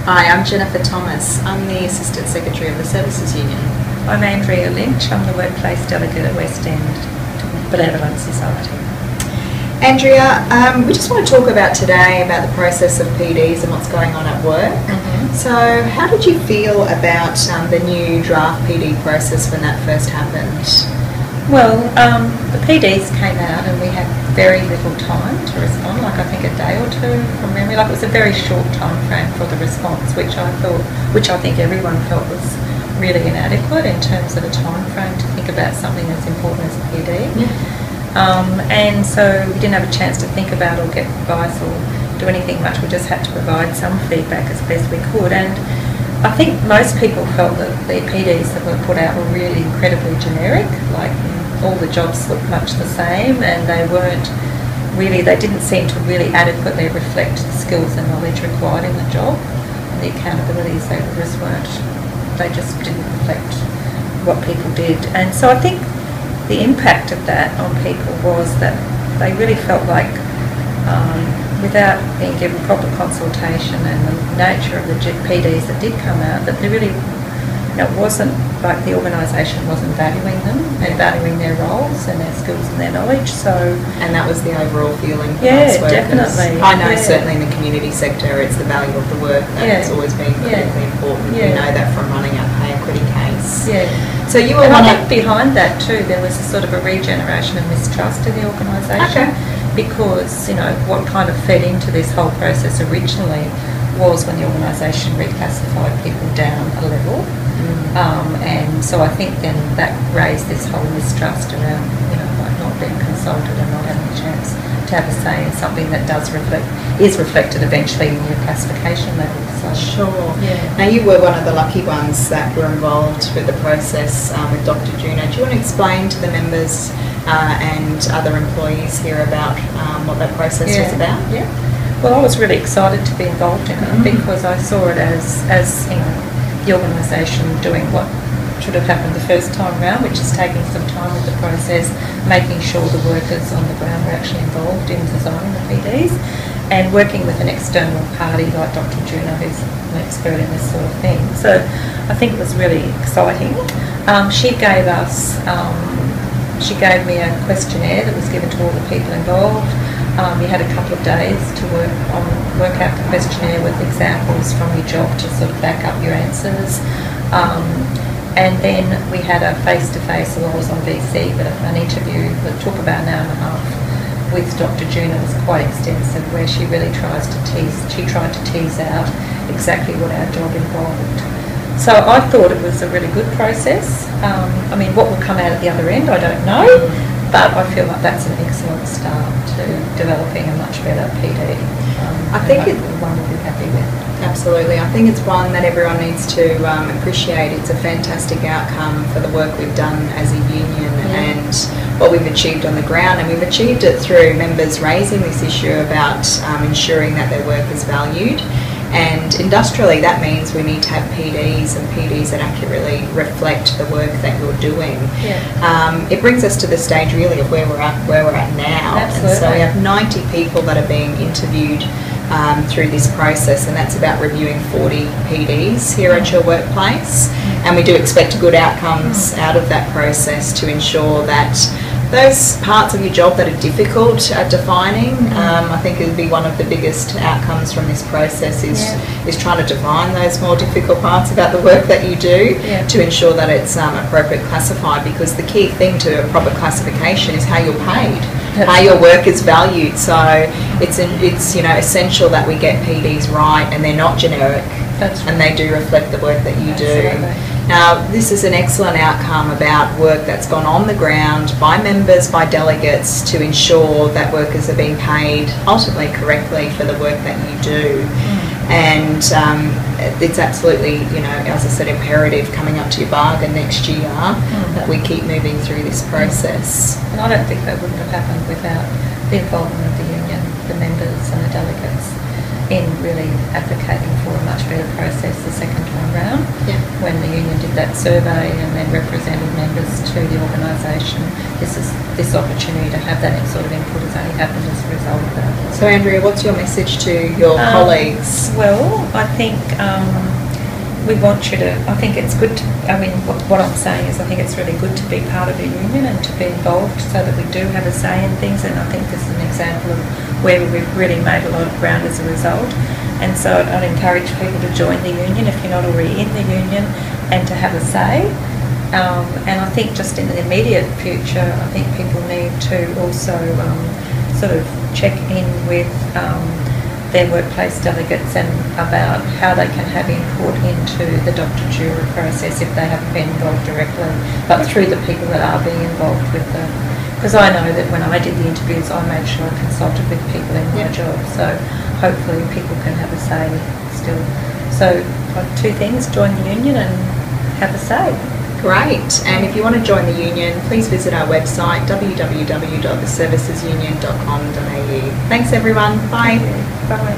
Hi, I'm Jennifer Thomas. I'm the Assistant Secretary of the Services Union. I'm Andrea Lynch. I'm the Workplace Delegate at West End Benevolent Society. Andrea, we just want to talk about today about the process of PDs and what's going on at work. So how did you feel about the new draft PD process when that first happened? Well, the PDs came out and we had very little time to respond, like I think a day or two from memory. Like it was a very short time frame for the response, which I think everyone felt was really inadequate in terms of a time frame to think about something as important as a PD. And so we didn't have a chance to think about or get advice or do anything much. We just had to provide some feedback as best we could. And I think most people felt that the PDs that were put out were really incredibly generic, like all the jobs looked much the same, and they didn't seem to really adequately reflect the skills and knowledge required in the job, and the accountabilities they just didn't reflect what people did. And so I think the impact of that on people was that they really felt like without being given proper consultation and the nature of the PDs that did come out, that there really wasn't like the organisation wasn't valuing them and valuing their roles and their skills and their knowledge. And that was the overall feeling for most workers. Definitely. I know certainly in the community sector it's the value of the work that has always been critically important. We know that from running our pay equity case. So you were I think behind that too there was a sort of a regeneration of mistrust in the organisation because what kind of fed into this whole process originally was when the organisation reclassified people down a level. And so I think then that raised this whole mistrust around, like not being consulted and not having a chance to have a say in something that is reflected eventually in your classification level. So. Sure. Now you were one of the lucky ones that were involved with the process with Dr. Juno. Do you want to explain to the members and other employees here about what that process was about? Well, I was really excited to be involved in it because I saw it as the organisation doing what should have happened the first time round, which is taking some time with the process, making sure the workers on the ground were actually involved in designing the PDs, and working with an external party like Dr. Juno, who's an expert in this sort of thing. So I think it was really exciting. She gave me a questionnaire that was given to all the people involved. You had a couple of days to work out the questionnaire with examples from your job to sort of back up your answers. And then we had a face-to-face, well I was on VC, but an interview that took about an hour and a half with Dr. Juno. It was quite extensive, where she really tried to tease out exactly what our job involved. So I thought it was a really good process. What will come out at the other end, I don't know. But I feel like that's an excellent start to developing a much better PD. I think it's one we'll be happy with. Absolutely. I think it's one that everyone needs to appreciate. It's a fantastic outcome for the work we've done as a union and what we've achieved on the ground. And we've achieved it through members raising this issue about ensuring that their work is valued. And industrially, that means we need to have PDs and PDs that accurately reflect the work that you're doing. It brings us to the stage really of where we're at now. Absolutely. And so we have 90 people that are being interviewed through this process, and that's about reviewing 40 PDs here at your workplace. And we do expect good outcomes out of that process to ensure that those parts of your job that are difficult at defining, I think it would be one of the biggest outcomes from this process is trying to define those more difficult parts about the work that you do to ensure that it's appropriately classified, because the key thing to a proper classification is how you're paid, how your work is valued. So it's essential that we get PDs right and they're not generic and they do reflect the work that you do. Now, this is an excellent outcome about work that's gone on the ground by members, by delegates, to ensure that workers are being paid ultimately correctly for the work that you do. And it's absolutely, as I said, imperative coming up to your bargain next year that we keep moving through this process. And I don't think that wouldn't have happened without the involvement of the union, the members and the delegates. in really advocating for a much better process the second time round. Yeah. When the union did that survey and then represented members to the organisation, this opportunity to have that sort of input has only happened as a result of that. So Andrea, what's your message to your colleagues? Well, I think we want you to, I think it's good to, I mean, what I'm saying is I think it's really good to be part of a union and to be involved so that we do have a say in things, and I think this is an example of where we've really made a lot of ground as a result. And so I'd encourage people to join the union if you're not already in the union and to have a say. And I think just in the immediate future, I think people need to also sort of check in with their workplace delegates and about how they can have input into the doctor-juror process if they haven't been involved directly, but through the people that are being involved with them. Because I know that when I did the interviews, I made sure I consulted with people in my job, so hopefully people can have a say still. So two things, join the union and have a say. Great. And if you want to join the union, please visit our website www.theservicesunion.com.au. Thanks everyone. Bye. Bye.